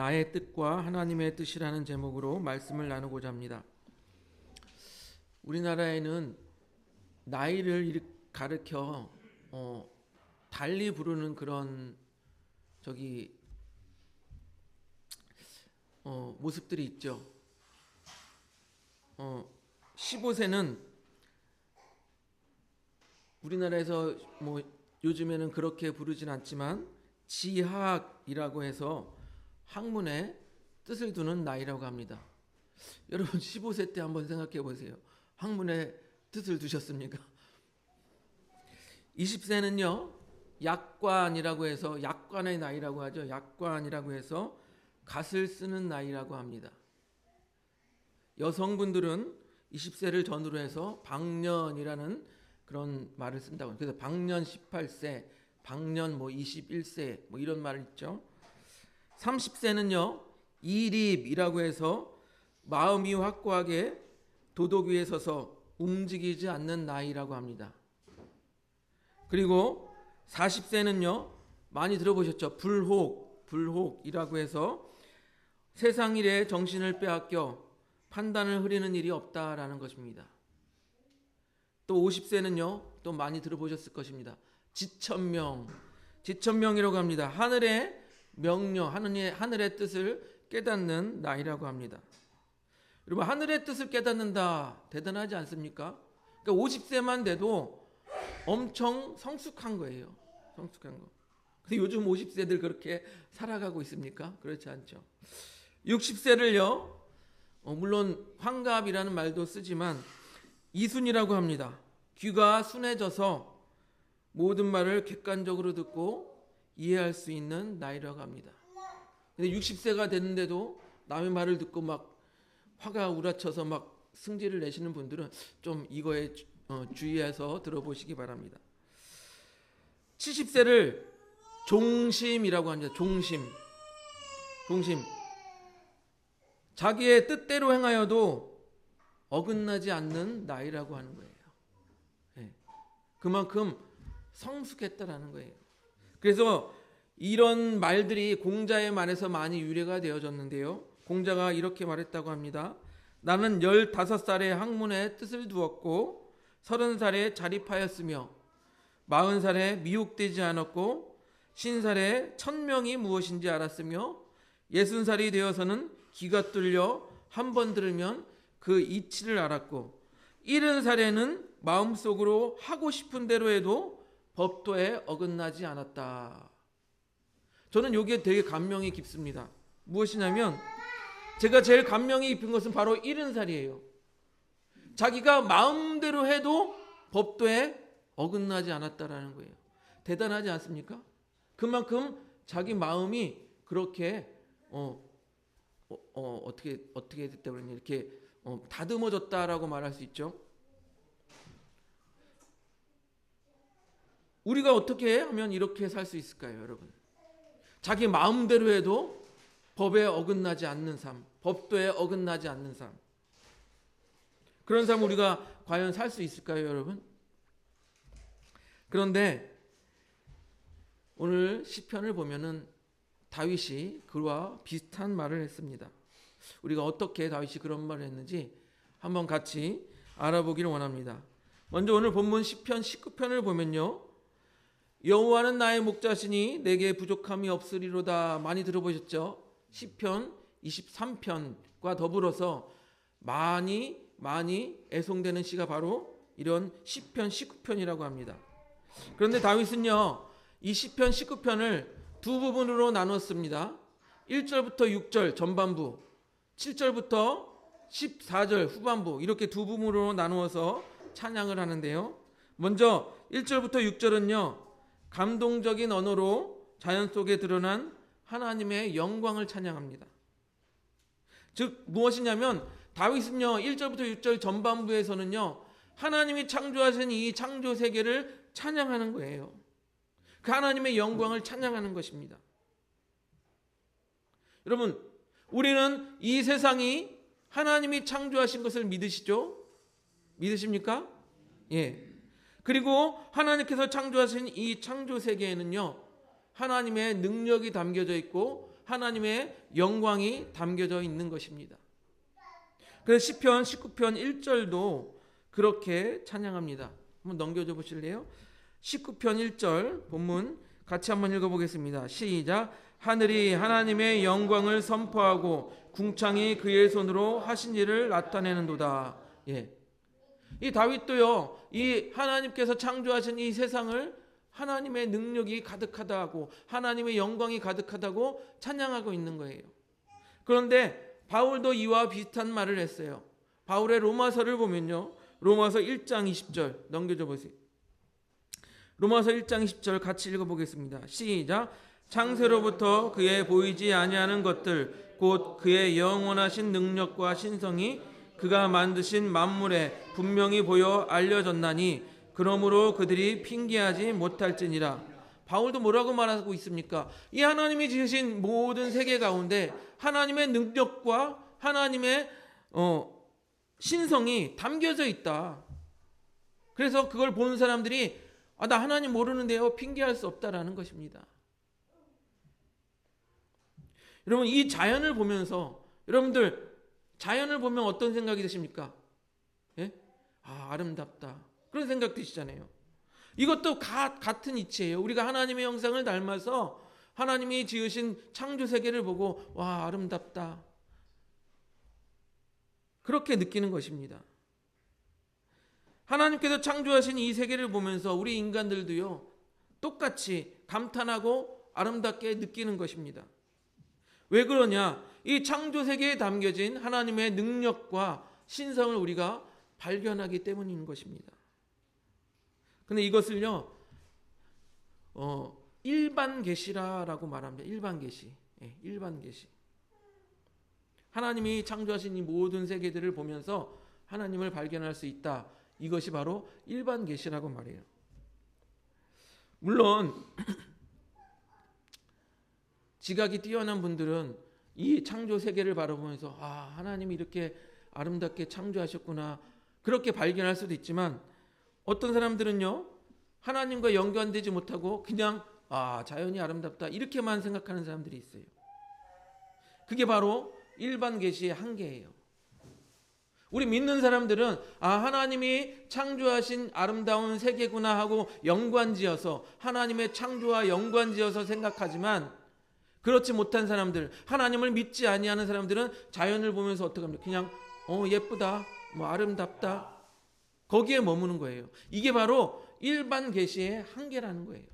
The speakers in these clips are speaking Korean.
나의 뜻과 하나님의 뜻이라는 제목으로 말씀을 나누고자 합니다. 우리나라에는 나이를 가르켜 달리 부르는 그런 모습들이 있죠. 15세는 우리나라에서 요즘에는 그렇게 부르진 않지만 지학이라고 해서 학문에 뜻을 두는 나이라고 합니다. 여러분 15세 때 한번 생각해 보세요. 학문에 뜻을 두셨습니까? 20세는요 약관이라고 해서 약관의 나이라고 하죠. 약관이라고 해서 갓을 쓰는 나이라고 합니다. 여성분들은 20세를 전후로 해서 방년이라는 그런 말을 쓴다고 해요. 그래서 방년 18세, 방년 21세 이런 말을 있죠. 30세는요 이립이라고 해서 마음이 확고하게 도덕 위에 서서 움직이지 않는 나이라고 합니다. 그리고 40세는요 많이 들어보셨죠? 불혹이라고 해서 세상 일에 정신을 빼앗겨 판단을 흐리는 일이 없다라는 것입니다. 또 50세는요 또 많이 들어보셨을 것입니다. 지천명이라고 합니다. 하늘의 명령, 하늘의 뜻을 깨닫는 나이라고 합니다. 여러분 하늘의 뜻을 깨닫는다 대단하지 않습니까? 그러니까 50세만 돼도 엄청 성숙한 거예요. 성숙한 거. 근데 요즘 50세들 그렇게 살아가고 있습니까? 그렇지 않죠. 60세를요 물론 환갑이라는 말도 쓰지만 이순이라고 합니다. 귀가 순해져서 모든 말을 객관적으로 듣고 이해할 수 있는 나이라고 합니다. 근데 60세가 됐는데도 남의 말을 듣고 막 화가 우라쳐서 막 승질을 내시는 분들은 좀 이거에 주의해서 들어보시기 바랍니다. 70세를 종심이라고 합니다. 종심. 자기의 뜻대로 행하여도 어긋나지 않는 나이라고 하는 거예요. 네. 그만큼 성숙했다라는 거예요. 그래서 이런 말들이 공자의 말에서 많이 유래가 되어졌는데요. 공자가 이렇게 말했다고 합니다. 나는 15살에 학문에 뜻을 두었고 30살에 자립하였으며 40살에 미혹되지 않았고 50살에 천명이 무엇인지 알았으며 60살이 되어서는 귀가 뚫려 한 번 들으면 그 이치를 알았고 70살에는 마음속으로 하고 싶은 대로 해도 법도에 어긋나지 않았다. 저는 이게 되게 감명이 깊습니다. 무엇이냐면 제가 제일 감명이 깊은 것은 바로 70살이에요. 자기가 마음대로 해도 법도에 어긋나지 않았다라는 거예요. 대단하지 않습니까? 그만큼 자기 마음이 그렇게 어떻게 했기 때문에 이렇게 다듬어졌다라고 말할 수 있죠. 우리가 어떻게 하면 이렇게 살 수 있을까요, 여러분? 자기 마음대로 해도 법에 어긋나지 않는 삶, 법도에 어긋나지 않는 삶. 그런 삶 우리가 과연 살 수 있을까요, 여러분? 그런데 오늘 시편을 보면은 다윗이 그와 비슷한 말을 했습니다. 우리가 어떻게 다윗이 그런 말을 했는지 한번 같이 알아보기를 원합니다. 먼저 오늘 본문 시편 19편을 보면요. 여호와는 나의 목자시니 내게 부족함이 없으리로다. 많이 들어보셨죠? 시편 23편과 더불어서 많이 애송되는 시가 바로 이런 시편 19편이라고 합니다. 그런데 다윗은요. 이 시편 19편을 두 부분으로 나눴습니다. 1절부터 6절 전반부, 7절부터 14절 후반부 이렇게 두 부분으로 나누어서 찬양을 하는데요. 먼저 1절부터 6절은요. 감동적인 언어로 자연 속에 드러난 하나님의 영광을 찬양합니다. 즉 무엇이냐면 다윗은요 1절부터 6절 전반부에서는요 하나님이 창조하신 이 창조 세계를 찬양하는 거예요. 그 하나님의 영광을 찬양하는 것입니다. 여러분 우리는 이 세상이 하나님이 창조하신 것을 믿으시죠? 믿으십니까? 예. 그리고 하나님께서 창조하신 이 창조 세계에는요 하나님의 능력이 담겨져 있고 하나님의 영광이 담겨져 있는 것입니다. 그래서 시편 19편 1절도 그렇게 찬양합니다. 한번 넘겨줘 보실래요? 19편 1절 본문 같이 한번 읽어보겠습니다. 시작. 하늘이 하나님의 영광을 선포하고 궁창이 그의 손으로 하신 일을 나타내는도다. 예. 이 다윗도요, 이 하나님께서 창조하신 이 세상을 하나님의 능력이 가득하다고, 하나님의 영광이 가득하다고 찬양하고 있는 거예요. 그런데 바울도 이와 비슷한 말을 했어요. 바울의 로마서를 보면요, 로마서 1장 20절 넘겨줘 보세요. 로마서 1장 20절 같이 읽어보겠습니다. 시작. 창세로부터 그의 보이지 아니하는 것들 곧 그의 영원하신 능력과 신성이 그가 만드신 만물에 분명히 보여 알려졌나니 그러므로 그들이 핑계하지 못할지니라. 바울도 뭐라고 말하고 있습니까? 이 하나님이 지으신 모든 세계 가운데 하나님의 능력과 하나님의 신성이 담겨져 있다. 그래서 그걸 보는 사람들이 나 하나님 모르는데요, 핑계할 수 없다라는 것입니다. 여러분, 이 자연을 보면서 여러분들 자연을 보면 어떤 생각이 드십니까? 예? 아름답다. 그런 생각 드시잖아요. 이것도 같은 이치예요. 우리가 하나님의 형상을 닮아서 하나님이 지으신 창조 세계를 보고 와, 아름답다. 그렇게 느끼는 것입니다. 하나님께서 창조하신 이 세계를 보면서 우리 인간들도요, 똑같이 감탄하고 아름답게 느끼는 것입니다. 왜 그러냐? 이 창조 세계에 담겨진 하나님의 능력과 신성을 우리가 발견하기 때문인 것입니다. 근데 이것을요, 일반 계시라고 말합니다. 일반 계시. 예, 일반 계시. 하나님이 창조하신 이 모든 세계들을 보면서 하나님을 발견할 수 있다. 이것이 바로 일반 계시라고 말해요. 물론 지각이 뛰어난 분들은 이 창조 세계를 바라보면서 하나님이 이렇게 아름답게 창조하셨구나, 그렇게 발견할 수도 있지만, 어떤 사람들은요, 하나님과 연관되지 못하고 그냥 자연이 아름답다 이렇게만 생각하는 사람들이 있어요. 그게 바로 일반 계시의 한계예요. 우리 믿는 사람들은 하나님이 창조하신 아름다운 세계구나 하고 연관지어서, 하나님의 창조와 연관지어서 생각하지만, 그렇지 못한 사람들, 하나님을 믿지 아니하는 사람들은 자연을 보면서 어떻게 합니까? 그냥 예쁘다, 아름답다, 거기에 머무는 거예요. 이게 바로 일반 계시의 한계라는 거예요.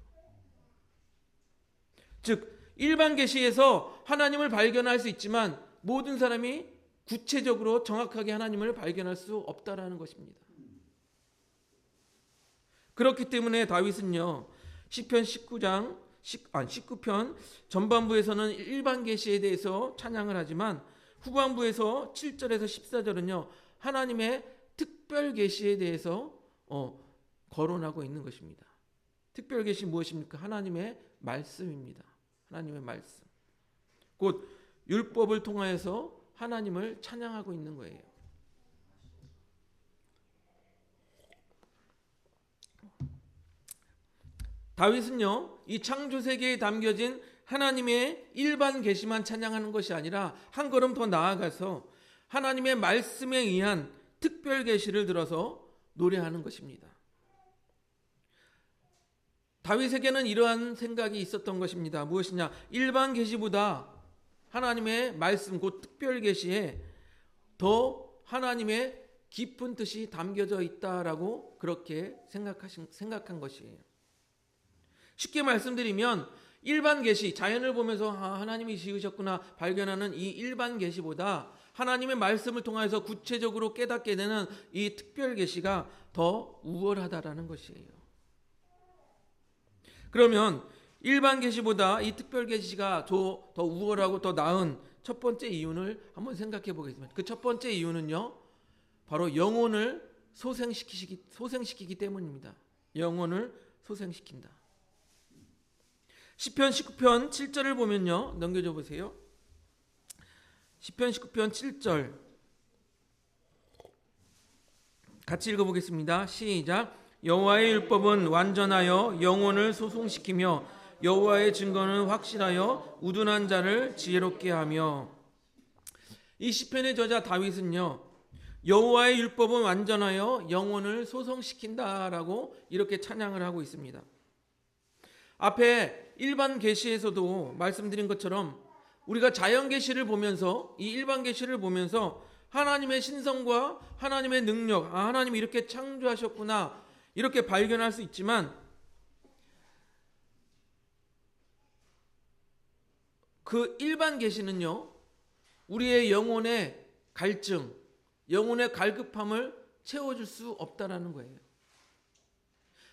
즉 일반 계시에서 하나님을 발견할 수 있지만 모든 사람이 구체적으로 정확하게 하나님을 발견할 수 없다라는 것입니다. 그렇기 때문에 다윗은요, 시편 19편 전반부에서는 일반 계시에 대해서 찬양을 하지만 후반부에서 7절에서 14절은요, 하나님의 특별 계시에 대해서 거론하고 있는 것입니다. 특별 계시 무엇입니까? 하나님의 말씀입니다. 하나님의 말씀. 곧 율법을 통하여서 하나님을 찬양하고 있는 거예요. 다윗은요, 이 창조 세계에 담겨진 하나님의 일반 계시만 찬양하는 것이 아니라 한 걸음 더 나아가서 하나님의 말씀에 의한 특별 계시를 들어서 노래하는 것입니다. 다윗에게는 이러한 생각이 있었던 것입니다. 무엇이냐? 일반 계시보다 하나님의 말씀, 곧 특별 계시에 더 하나님의 깊은 뜻이 담겨져 있다라고 그렇게 생각한 것이에요. 쉽게 말씀드리면 일반 계시, 자연을 보면서 하나님이 지으셨구나 발견하는 이 일반 계시보다 하나님의 말씀을 통해서 구체적으로 깨닫게 되는 이 특별 계시가 더 우월하다라는 것이에요. 그러면 일반 계시보다 이 특별 계시가 더 우월하고 더 나은 첫 번째 이유를 한번 생각해 보겠습니다. 그 첫 번째 이유는요, 바로 영혼을 소생시키기 때문입니다. 영혼을 소생시킨다. 시편 19편 7절을 보면요, 넘겨줘 보세요. 시편 19편 7절 같이 읽어보겠습니다. 시작. 여호와의 율법은 완전하여 영혼을 소생시키며 여호와의 증거는 확실하여 우둔한 자를 지혜롭게 하며. 이 시편의 저자 다윗은요, 여호와의 율법은 완전하여 영혼을 소성시킨다라고 이렇게 찬양을 하고 있습니다. 앞에 일반 계시에서도 말씀드린 것처럼 우리가 자연 계시를 보면서, 이 일반 계시를 보면서 하나님의 신성과 하나님의 능력, 하나님이 이렇게 창조하셨구나, 이렇게 발견할 수 있지만 그 일반 계시는요, 우리의 영혼의 갈증, 영혼의 갈급함을 채워줄 수 없다라는 거예요.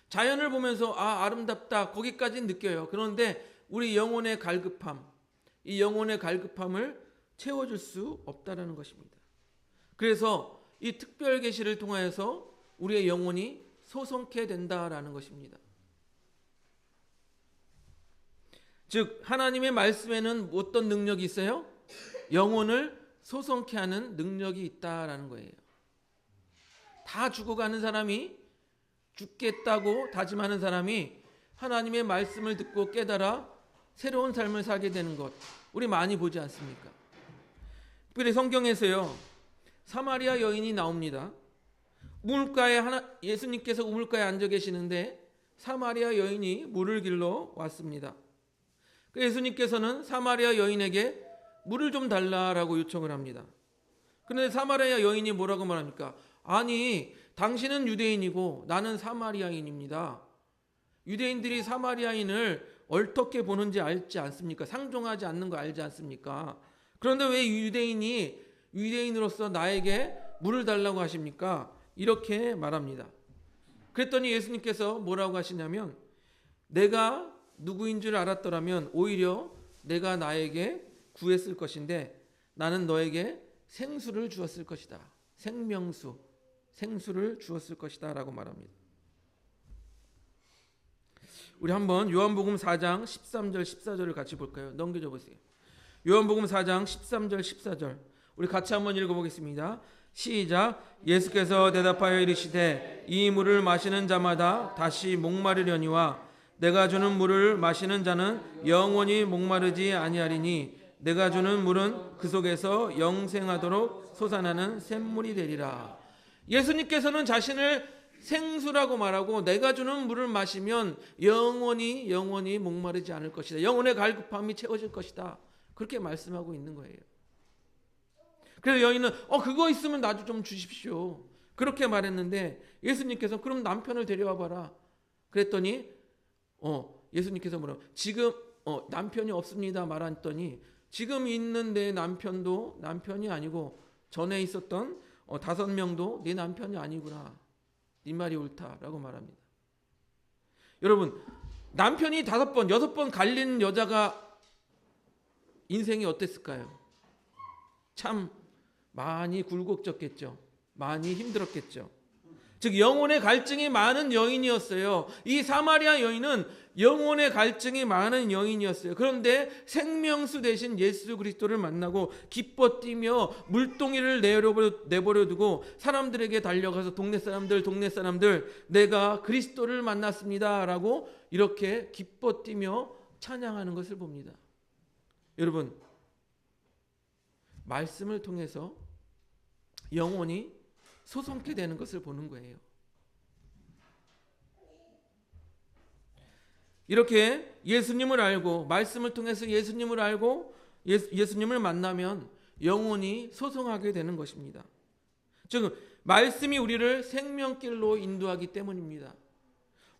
자연을 보면서 아름답다, 거기까지는 느껴요. 그런데 우리 영혼의 갈급함, 이 영혼의 갈급함을 채워줄 수 없다라는 것입니다. 그래서 이 특별 계시를 통하여서 우리의 영혼이 소성케 된다라는 것입니다. 즉 하나님의 말씀에는 어떤 능력이 있어요? 영혼을 소성케 하는 능력이 있다라는 거예요. 다 죽어가는 사람이, 죽겠다고 다짐하는 사람이 하나님의 말씀을 듣고 깨달아 새로운 삶을 살게 되는 것, 우리 많이 보지 않습니까? 특별히 성경에서요, 사마리아 여인이 나옵니다. 우물가에 예수님께서 우물가에 앉아 계시는데 사마리아 여인이 물을 길러 왔습니다. 예수님께서는 사마리아 여인에게 물을 좀 달라라고 요청을 합니다. 그런데 사마리아 여인이 뭐라고 말합니까? 아니, 당신은 유대인이고 나는 사마리아인입니다. 유대인들이 사마리아인을 어떻게 보는지 알지 않습니까? 상종하지 않는 거 알지 않습니까? 그런데 왜 유대인이 유대인으로서 나에게 물을 달라고 하십니까? 이렇게 말합니다. 그랬더니 예수님께서 뭐라고 하시냐면, 내가 누구인 줄 알았더라면 오히려 내가 나에게 구했을 것인데 나는 너에게 생수를 주었을 것이다. 생수를 주었을 것이다 라고 말합니다. 우리 한번 요한복음 4장 13절 14절을 같이 볼까요? 넘겨줘 보세요. 요한복음 4장 13절 14절 우리 같이 한번 읽어보겠습니다. 시작. 예수께서 대답하여 이르시되 이 물을 마시는 자마다 다시 목마르려니와 내가 주는 물을 마시는 자는 영원히 목마르지 아니하리니 내가 주는 물은 그 속에서 영생하도록 솟아나는 샘물이 되리라. 예수님께서는 자신을 생수라고 말하고 내가 주는 물을 마시면 영원히 목마르지 않을 것이다. 영혼의 갈급함이 채워질 것이다. 그렇게 말씀하고 있는 거예요. 그래서 여인은 그거 있으면 나도 좀 주십시오. 그렇게 말했는데 예수님께서 그럼 남편을 데려와 봐라. 그랬더니 예수님께서 뭐라고? 지금 남편이 없습니다 말했더니 지금 있는 내 남편도 남편이 아니고 전에 있었던 5명도 내 남편이 아니구나. 네 말이 옳다라고 말합니다. 여러분, 남편이 5번, 6번 갈린 여자가 인생이 어땠을까요? 참 많이 굴곡졌겠죠. 많이 힘들었겠죠. 즉 영혼의 갈증이 많은 여인이었어요. 이 사마리아 여인은 영혼의 갈증이 많은 여인이었어요. 그런데 생명수 대신 예수 그리스도를 만나고 기뻐 뛰며 물동이를 내버려 두고 사람들에게 달려가서 동네 사람들 내가 그리스도를 만났습니다 라고 이렇게 기뻐 뛰며 찬양하는 것을 봅니다. 여러분, 말씀을 통해서 영혼이 소성케 되는 것을 보는 거예요. 이렇게 예수님을 알고 말씀을 통해서 예수님을 알고 예수님을 만나면 영혼이 소성하게 되는 것입니다. 즉 말씀이 우리를 생명길로 인도하기 때문입니다.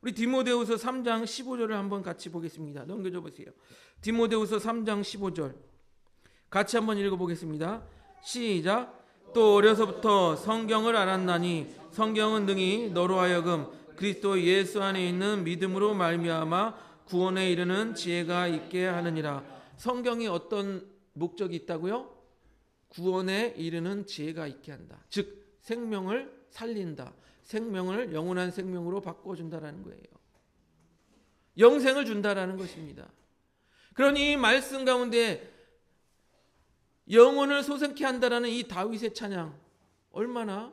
우리 디모데후서 3장 15절을 한번 같이 보겠습니다. 넘겨줘 보세요. 디모데후서 3장 15절 같이 한번 읽어보겠습니다. 시작. 또 어려서부터 성경을 알았나니 성경은 능히 너로 하여금 그리스도 예수 안에 있는 믿음으로 말미암아 구원에 이르는 지혜가 있게 하느니라. 성경이 어떤 목적이 있다고요? 구원에 이르는 지혜가 있게 한다. 즉 생명을 살린다. 생명을 영원한 생명으로 바꿔준다라는 거예요. 영생을 준다라는 것입니다. 그러니 이 말씀 가운데 영혼을 소생케 한다라는 이 다윗의 찬양 얼마나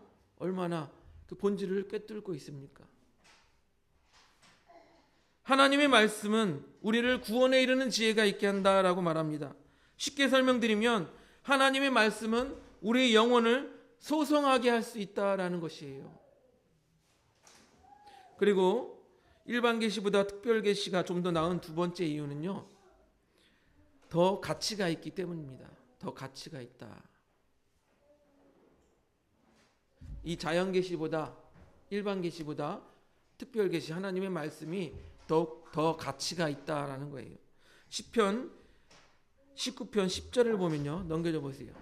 그 본질을 꿰뚫고 있습니까? 하나님의 말씀은 우리를 구원에 이르는 지혜가 있게 한다라고 말합니다. 쉽게 설명드리면 하나님의 말씀은 우리의 영혼을 소성하게 할 수 있다라는 것이에요. 그리고 일반 계시보다 특별 계시가 좀 더 나은 두 번째 이유는요, 더 가치가 있기 때문입니다. 더 가치가 있다. 이 자연 계시보다, 일반 계시보다 특별 계시, 하나님의 말씀이 더 가치가 있다라는 거예요. 시편 19편 10절을 보면요, 넘겨줘 보세요.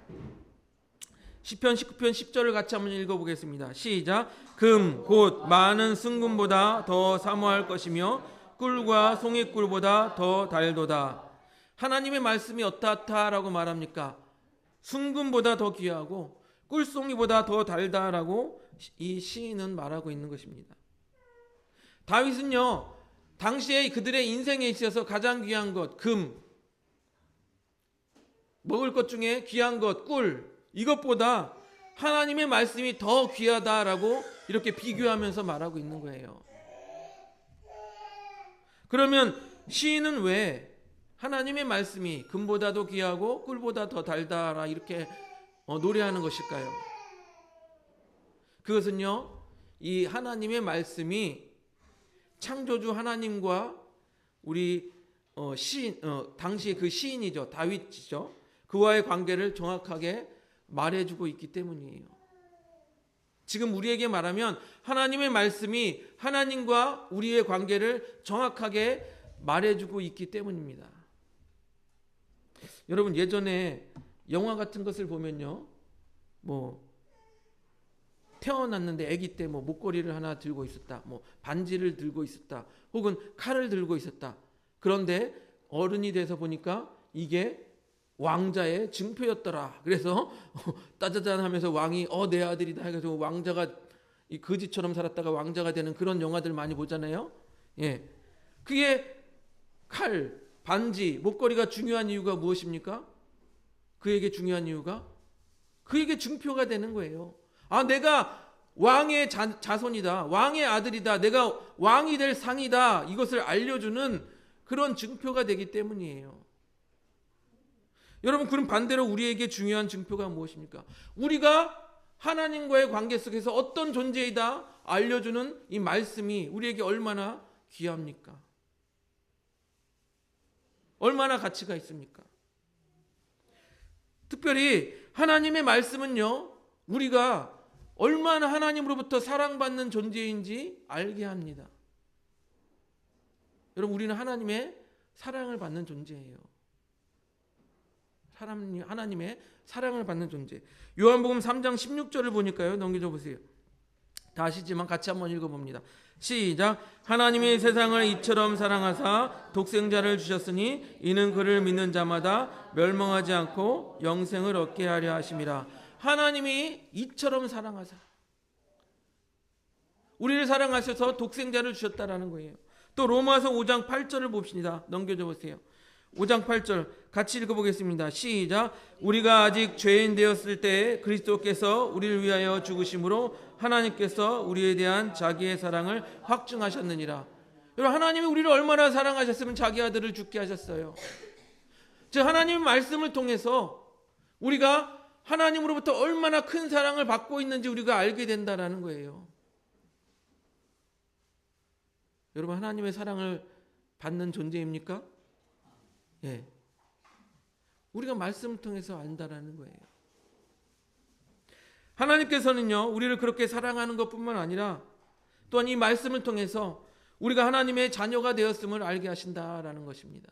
시편 19편 10절을 같이 한번 읽어보겠습니다. 시작. 금 곧 많은 순금보다 더 사모할 것이며 꿀과 송이꿀보다 더 달도다. 하나님의 말씀이 어떻다라고 말합니까? 순금보다 더 귀하고 꿀송이보다 더 달다라고 이 시인은 말하고 있는 것입니다. 다윗은요, 당시에 그들의 인생에 있어서 가장 귀한 것, 금, 먹을 것 중에 귀한 것, 꿀, 이것보다 하나님의 말씀이 더 귀하다라고 이렇게 비교하면서 말하고 있는 거예요. 그러면 시인은 왜 하나님의 말씀이 금보다도 귀하고 꿀보다 더 달다라 이렇게 노래하는 것일까요? 그것은요, 이 하나님의 말씀이 창조주 하나님과 우리 당시의 그 시인이죠, 다윗이죠, 그와의 관계를 정확하게 말해주고 있기 때문이에요. 지금 우리에게 말하면 하나님의 말씀이 하나님과 우리의 관계를 정확하게 말해주고 있기 때문입니다. 여러분, 예전에 영화 같은 것을 보면요, 태어났는데 아기 때 목걸이를 하나 들고 있었다, 반지를 들고 있었다, 혹은 칼을 들고 있었다. 그런데 어른이 돼서 보니까 이게 왕자의 증표였더라. 그래서 따자잔 하면서 왕이 내 아들이다 해가지고 왕자가 이 거지처럼 살았다가 왕자가 되는 그런 영화들 많이 보잖아요. 예, 그게 칼, 반지, 목걸이가 중요한 이유가 무엇입니까? 그에게 중요한 이유가 그에게 증표가 되는 거예요. 내가 왕의 자손이다, 왕의 아들이다, 내가 왕이 될 상이다, 이것을 알려주는 그런 증표가 되기 때문이에요. 여러분, 그럼 반대로 우리에게 중요한 증표가 무엇입니까? 우리가 하나님과의 관계 속에서 어떤 존재이다 알려주는 이 말씀이 우리에게 얼마나 귀합니까? 얼마나 가치가 있습니까? 특별히 하나님의 말씀은요, 우리가 얼마나 하나님으로부터 사랑받는 존재인지 알게 합니다. 여러분, 우리는 하나님의 사랑을 받는 존재예요. 하나님의 사랑을 받는 존재. 요한복음 3장 16절을 보니까요, 넘겨줘 보세요. 다시지만 같이 한번 읽어봅니다. 시작. 하나님이 세상을 이처럼 사랑하사 독생자를 주셨으니 이는 그를 믿는 자마다 멸망하지 않고 영생을 얻게 하려 하심이라. 하나님이 이처럼 사랑하사 우리를 사랑하셔서 독생자를 주셨다라는 거예요. 또 로마서 5장 8절을 봅시다. 넘겨줘 보세요. 5장 8절 같이 읽어보겠습니다. 시작. 우리가 아직 죄인 되었을 때 그리스도께서 우리를 위하여 죽으심으로 하나님께서 우리에 대한 자기의 사랑을 확증하셨느니라. 여러분, 하나님이 우리를 얼마나 사랑하셨으면 자기 아들을 죽게 하셨어요. 즉, 하나님의 말씀을 통해서 우리가 하나님으로부터 얼마나 큰 사랑을 받고 있는지 우리가 알게 된다라는 거예요. 여러분, 하나님의 사랑을 받는 존재입니까? 예. 우리가 말씀을 통해서 안다라는 거예요. 하나님께서는요, 우리를 그렇게 사랑하는 것뿐만 아니라 또한 이 말씀을 통해서 우리가 하나님의 자녀가 되었음을 알게 하신다라는 것입니다.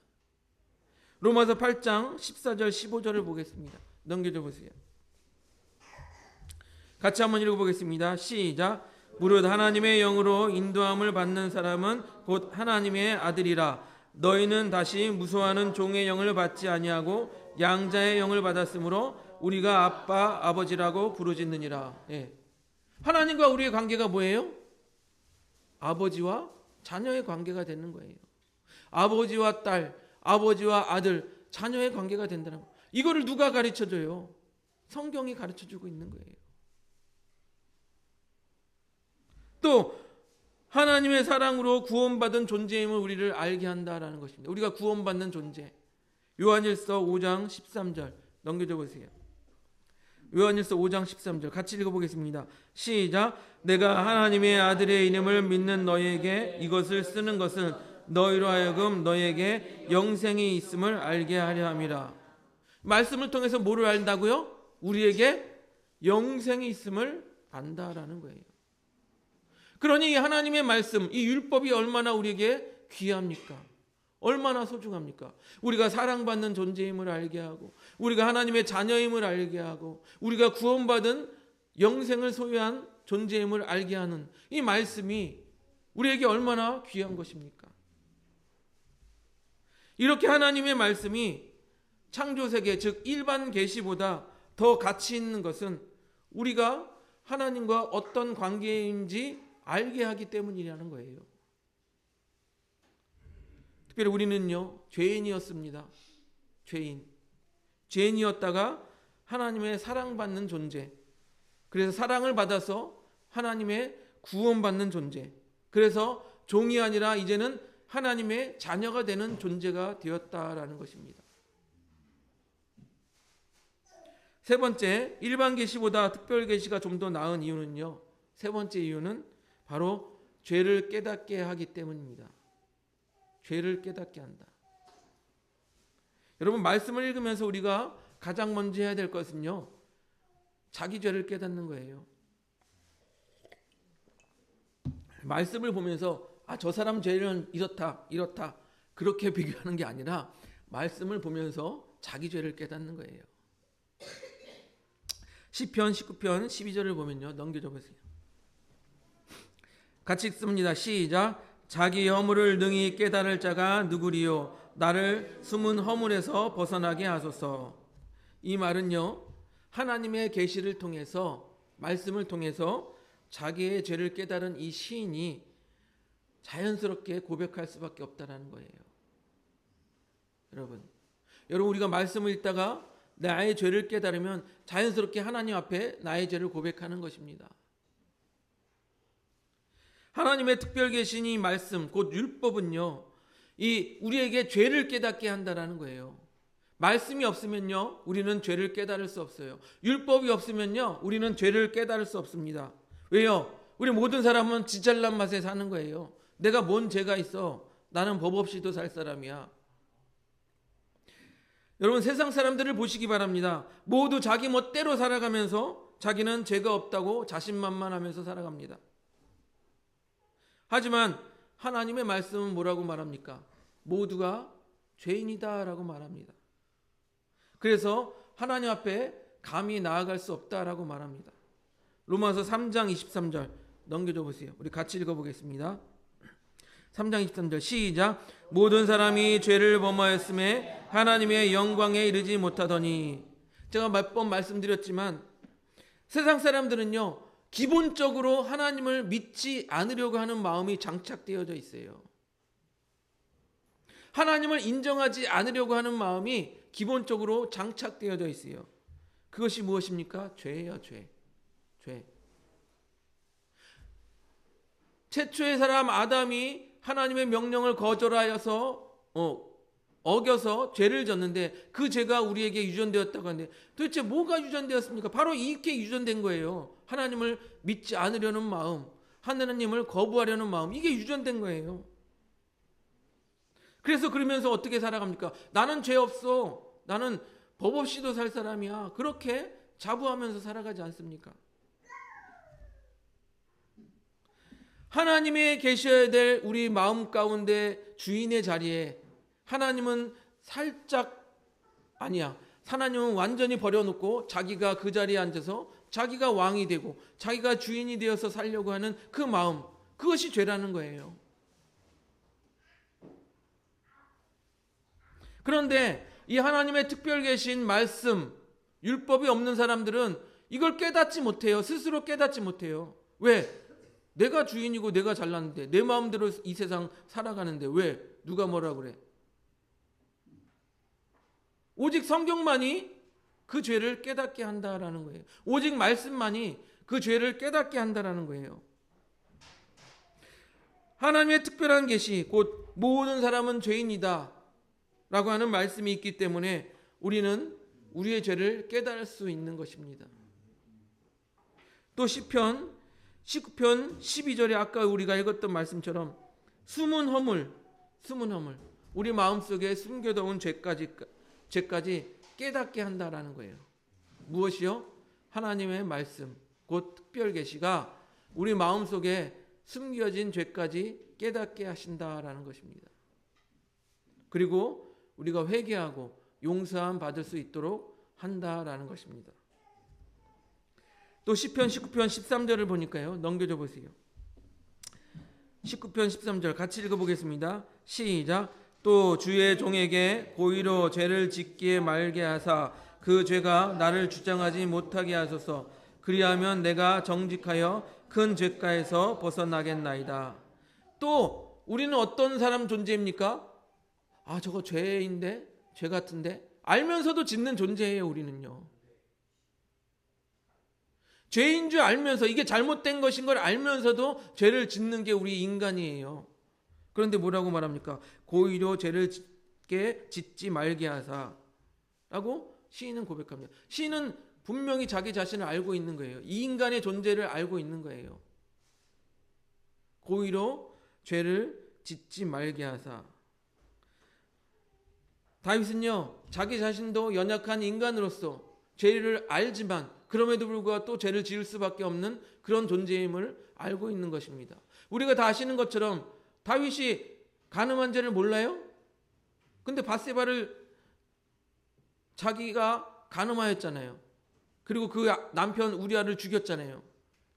로마서 8장 14절 15절을 보겠습니다. 넘겨줘 보세요. 같이 한번 읽어보겠습니다. 시작. 무릇 하나님의 영으로 인도함을 받는 사람은 곧 하나님의 아들이라. 너희는 다시 무소하는 종의 영을 받지 아니하고 양자의 영을 받았으므로 우리가 아빠 아버지라고 부르짖느니라. 예. 하나님과 우리의 관계가 뭐예요? 아버지와 자녀의 관계가 되는 거예요. 아버지와 딸, 아버지와 아들, 자녀의 관계가 된다는 거예요. 이거를 누가 가르쳐줘요? 성경이 가르쳐주고 있는 거예요. 또 하나님의 사랑으로 구원받은 존재임을 우리를 알게 한다라는 것입니다. 우리가 구원받는 존재. 요한일서 5장 13절 넘겨줘 보세요. 요한일서 5장 13절 같이 읽어보겠습니다. 시작. 내가 하나님의 아들의 이름을 믿는 너희에게 이것을 쓰는 것은 너희로 하여금 너희에게 영생이 있음을 알게 하려 함이라. 말씀을 통해서 뭐를 안다고요? 우리에게 영생이 있음을 안다라는 거예요. 그러니 하나님의 말씀, 이 율법이 얼마나 우리에게 귀합니까? 얼마나 소중합니까? 우리가 사랑받는 존재임을 알게 하고, 우리가 하나님의 자녀임을 알게 하고, 우리가 구원받은 영생을 소유한 존재임을 알게 하는 이 말씀이 우리에게 얼마나 귀한 것입니까? 이렇게 하나님의 말씀이 창조세계, 즉 일반 계시보다 더 가치 있는 것은 우리가 하나님과 어떤 관계인지 알게 하기 때문이라는 거예요. 특별히 우리는요, 죄인이었습니다. 죄인이었다가 하나님의 사랑받는 존재. 그래서 사랑을 받아서 하나님의 구원받는 존재. 그래서 종이 아니라 이제는 하나님의 자녀가 되는 존재가 되었다라는 것입니다. 세 번째, 일반 계시보다 특별 계시가 좀 더 나은 이유는요. 세 번째 이유는 바로 죄를 깨닫게 하기 때문입니다. 죄를 깨닫게 한다. 여러분, 말씀을 읽으면서 우리가 가장 먼저 해야 될 것은요, 자기 죄를 깨닫는 거예요. 말씀을 보면서 저 사람 죄는 이렇다 그렇게 비교하는 게 아니라 말씀을 보면서 자기 죄를 깨닫는 거예요. 시편 19편 12절을 보면요, 넘겨줘 보세요. 같이 읽습니다. 시작. 자기 허물을 능히 깨달을 자가 누구리요? 나를 숨은 허물에서 벗어나게 하소서. 이 말은요, 하나님의 계시를 통해서, 말씀을 통해서 자기의 죄를 깨달은 이 시인이 자연스럽게 고백할 수밖에 없다는 거예요. 여러분 우리가 말씀을 읽다가 나의 죄를 깨달으면 자연스럽게 하나님 앞에 나의 죄를 고백하는 것입니다. 하나님의 특별 계신 이 말씀, 곧 율법은요, 이 우리에게 죄를 깨닫게 한다라는 거예요. 말씀이 없으면요, 우리는 죄를 깨달을 수 없어요. 율법이 없으면요, 우리는 죄를 깨달을 수 없습니다. 왜요? 우리 모든 사람은 지 잘난 맛에 사는 거예요. 내가 뭔 죄가 있어? 나는 법 없이도 살 사람이야. 여러분, 세상 사람들을 보시기 바랍니다. 모두 자기 멋대로 살아가면서 자기는 죄가 없다고 자신만만하면서 살아갑니다. 하지만 하나님의 말씀은 뭐라고 말합니까? 모두가 죄인이다라고 말합니다. 그래서 하나님 앞에 감히 나아갈 수 없다라고 말합니다. 로마서 3장 23절 넘겨줘 보세요. 우리 같이 읽어보겠습니다. 3장 23절 시작. 모든 사람이 죄를 범하였음에 하나님의 영광에 이르지 못하더니. 제가 몇 번 말씀드렸지만 세상 사람들은요, 기본적으로 하나님을 믿지 않으려고 하는 마음이 장착되어져 있어요. 하나님을 인정하지 않으려고 하는 마음이 기본적으로 장착되어져 있어요. 그것이 무엇입니까? 죄예요, 죄. 최초의 사람 아담이 하나님의 명령을 거절하여서 어겨서 죄를 졌는데 그 죄가 우리에게 유전되었다고 하는데 도대체 뭐가 유전되었습니까? 바로 이렇게 유전된 거예요. 하나님을 믿지 않으려는 마음, 하나님을 거부하려는 마음, 이게 유전된 거예요. 그래서 그러면서 어떻게 살아갑니까? 나는 죄 없어. 나는 법 없이도 살 사람이야. 그렇게 자부하면서 살아가지 않습니까? 하나님의 계셔야 될 우리 마음 가운데 주인의 자리에 하나님은 살짝 아니야. 하나님은 완전히 버려놓고 자기가 그 자리에 앉아서 자기가 왕이 되고 자기가 주인이 되어서 살려고 하는 그 마음, 그것이 죄라는 거예요. 그런데 이 하나님의 특별 계신 말씀, 율법이 없는 사람들은 이걸 깨닫지 못해요. 스스로 깨닫지 못해요. 왜? 내가 주인이고 내가 잘났는데, 내 마음대로 이 세상 살아가는데 왜? 누가 뭐라 그래? 오직 성경만이 그 죄를 깨닫게 한다라는 거예요. 오직 말씀만이 그 죄를 깨닫게 한다라는 거예요. 하나님의 특별한 계시, 곧 모든 사람은 죄인이다 라고 하는 말씀이 있기 때문에 우리는 우리의 죄를 깨달을 수 있는 것입니다. 또 시편 19편 12절에 아까 우리가 읽었던 말씀처럼 숨은 허물, 우리 마음속에 숨겨둔 죄까지 깨닫게 한다라는 거예요. 무엇이요? 하나님의 말씀, 곧 특별 계시가 우리 마음속에 숨겨진 죄까지 깨닫게 하신다라는 것입니다. 그리고 우리가 회개하고 용서함 받을 수 있도록 한다라는 것입니다. 또 시편 19편 13절을 보니까요. 넘겨줘 보세요. 19편 13절 같이 읽어보겠습니다. 시작. 또 주의 종에게 고의로 죄를 짓기에 말게 하사 그 죄가 나를 주장하지 못하게 하소서. 그리하면 내가 정직하여 큰 죄가에서 벗어나겠나이다. 또 우리는 어떤 사람 존재입니까? 아, 저거 죄인데, 죄 같은데 알면서도 짓는 존재예요. 우리는요. 죄인 줄 알면서, 이게 잘못된 것인 걸 알면서도 죄를 짓는 게 우리 인간이에요. 그런데 뭐라고 말합니까? 고의로 죄를 짓지 말게 하사 라고 시인은 고백합니다. 시인은 분명히 자기 자신을 알고 있는 거예요. 이 인간의 존재를 알고 있는 거예요. 고의로 죄를 짓지 말게 하사. 다윗은요, 자기 자신도 연약한 인간으로서 죄를 알지만 그럼에도 불구하고 또 죄를 지을 수밖에 없는 그런 존재임을 알고 있는 것입니다. 우리가 다 아시는 것처럼 다윗이 간음한 죄를 몰라요? 근데 밧세바를 자기가 간음하였잖아요. 그리고 그 남편 우리아를 죽였잖아요.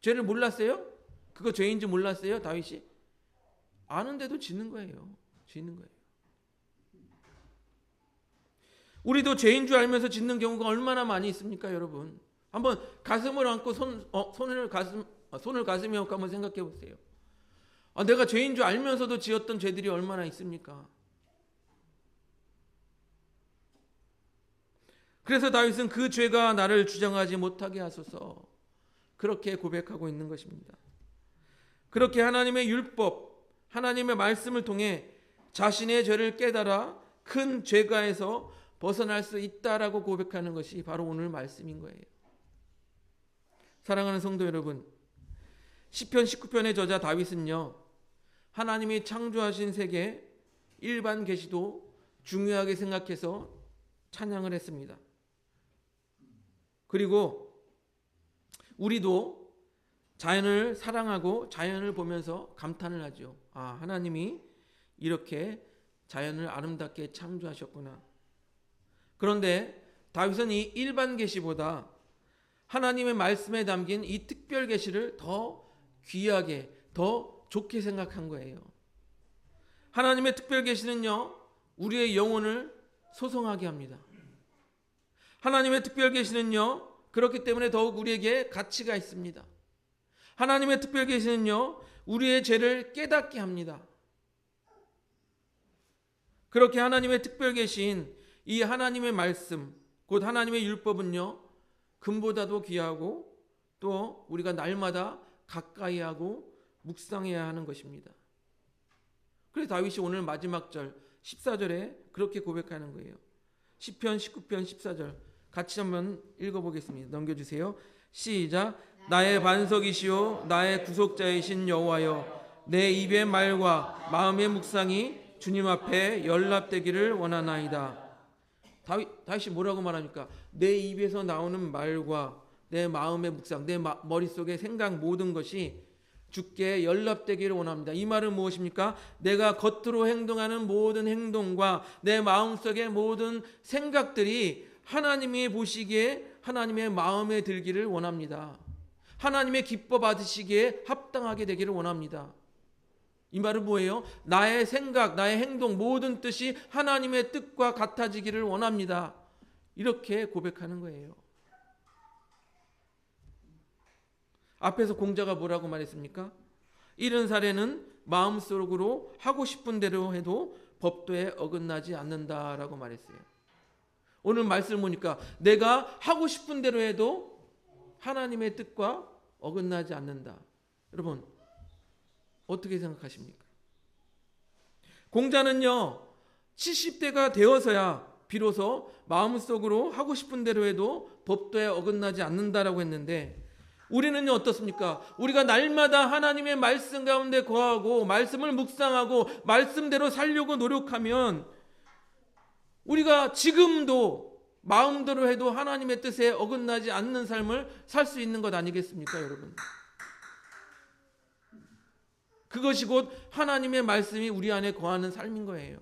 죄를 몰랐어요? 그거 죄인지 몰랐어요? 다윗이? 아는데도 지는 거예요. 지는 거예요. 우리도 죄인 줄 알면서 짓는 경우가 얼마나 많이 있습니까, 여러분? 한번 가슴을 안고 손을 가슴에 얹고 한번 생각해 보세요. 내가 죄인 줄 알면서도 지었던 죄들이 얼마나 있습니까? 그래서 다윗은 그 죄가 나를 주장하지 못하게 하소서 그렇게 고백하고 있는 것입니다. 그렇게 하나님의 율법, 하나님의 말씀을 통해 자신의 죄를 깨달아 큰 죄가에서 벗어날 수 있다라고 고백하는 것이 바로 오늘 말씀인 거예요. 사랑하는 성도 여러분, 시편 19편의 저자 다윗은요, 하나님이 창조하신 세계 일반 계시도 중요하게 생각해서 찬양을 했습니다. 그리고 우리도 자연을 사랑하고 자연을 보면서 감탄을 하죠. 아, 하나님이 이렇게 자연을 아름답게 창조하셨구나. 그런데 다윗은 이 일반 계시보다 하나님의 말씀에 담긴 이 특별 계시를 더 귀하게, 더 좋게 생각한 거예요. 하나님의 특별 계시는요, 우리의 영혼을 소성하게 합니다. 하나님의 특별 계시는요, 그렇기 때문에 더욱 우리에게 가치가 있습니다. 하나님의 특별 계시는요, 우리의 죄를 깨닫게 합니다. 그렇게 하나님의 특별 계시인 이 하나님의 말씀, 곧 하나님의 율법은요, 금보다도 귀하고 또 우리가 날마다 가까이 하고 묵상해야 하는 것입니다. 그래서 다윗이 오늘 마지막 절 14절에 그렇게 고백하는 거예요. 시편 19편 14절 같이 한번 읽어보겠습니다. 넘겨주세요. 시작. 나의 반석이시오 나의 구속자이신 여호와여, 내 입의 말과 마음의 묵상이 주님 앞에 연락되기를 원하나이다. 다윗이 뭐라고 말합니까? 내 입에서 나오는 말과 내 마음의 묵상, 내 머릿속의 생각 모든 것이 주께 연락되기를 원합니다. 이 말은 무엇입니까? 내가 겉으로 행동하는 모든 행동과 내 마음속의 모든 생각들이 하나님이 보시기에 하나님의 마음에 들기를 원합니다. 하나님의 기뻐 받으시기에 합당하게 되기를 원합니다. 이 말은 뭐예요? 나의 생각, 나의 행동, 모든 뜻이 하나님의 뜻과 같아지기를 원합니다. 이렇게 고백하는 거예요. 앞에서 공자가 뭐라고 말했습니까? 이른 사례는 마음속으로 하고 싶은 대로 해도 법도에 어긋나지 않는다라고 말했어요. 오늘 말씀을 보니까 내가 하고 싶은 대로 해도 하나님의 뜻과 어긋나지 않는다. 여러분, 어떻게 생각하십니까? 공자는요 70대가 되어서야 비로소 마음속으로 하고 싶은 대로 해도 법도에 어긋나지 않는다라고 했는데, 우리는요 어떻습니까? 우리가 날마다 하나님의 말씀 가운데 거하고 말씀을 묵상하고 말씀대로 살려고 노력하면 우리가 지금도 마음대로 해도 하나님의 뜻에 어긋나지 않는 삶을 살 수 있는 것 아니겠습니까, 여러분? 그것이 곧 하나님의 말씀이 우리 안에 거하는 삶인 거예요.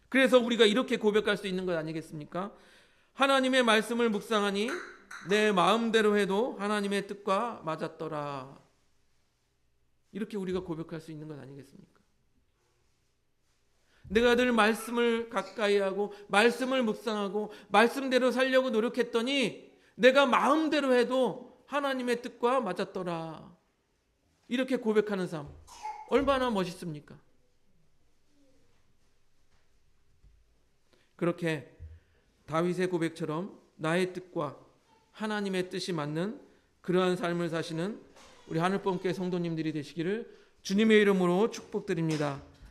그래서 우리가 이렇게 고백할 수 있는 것 아니겠습니까? 하나님의 말씀을 묵상하니 내 마음대로 해도 하나님의 뜻과 맞았더라. 이렇게 우리가 고백할 수 있는 것 아니겠습니까? 내가 늘 말씀을 가까이 하고 말씀을 묵상하고 말씀대로 살려고 노력했더니 내가 마음대로 해도 하나님의 뜻과 맞았더라. 이렇게 고백하는 삶 얼마나 멋있습니까? 그렇게 다윗의 고백처럼 나의 뜻과 하나님의 뜻이 맞는 그러한 삶을 사시는 우리 하늘범교회 성도님들이 되시기를 주님의 이름으로 축복드립니다.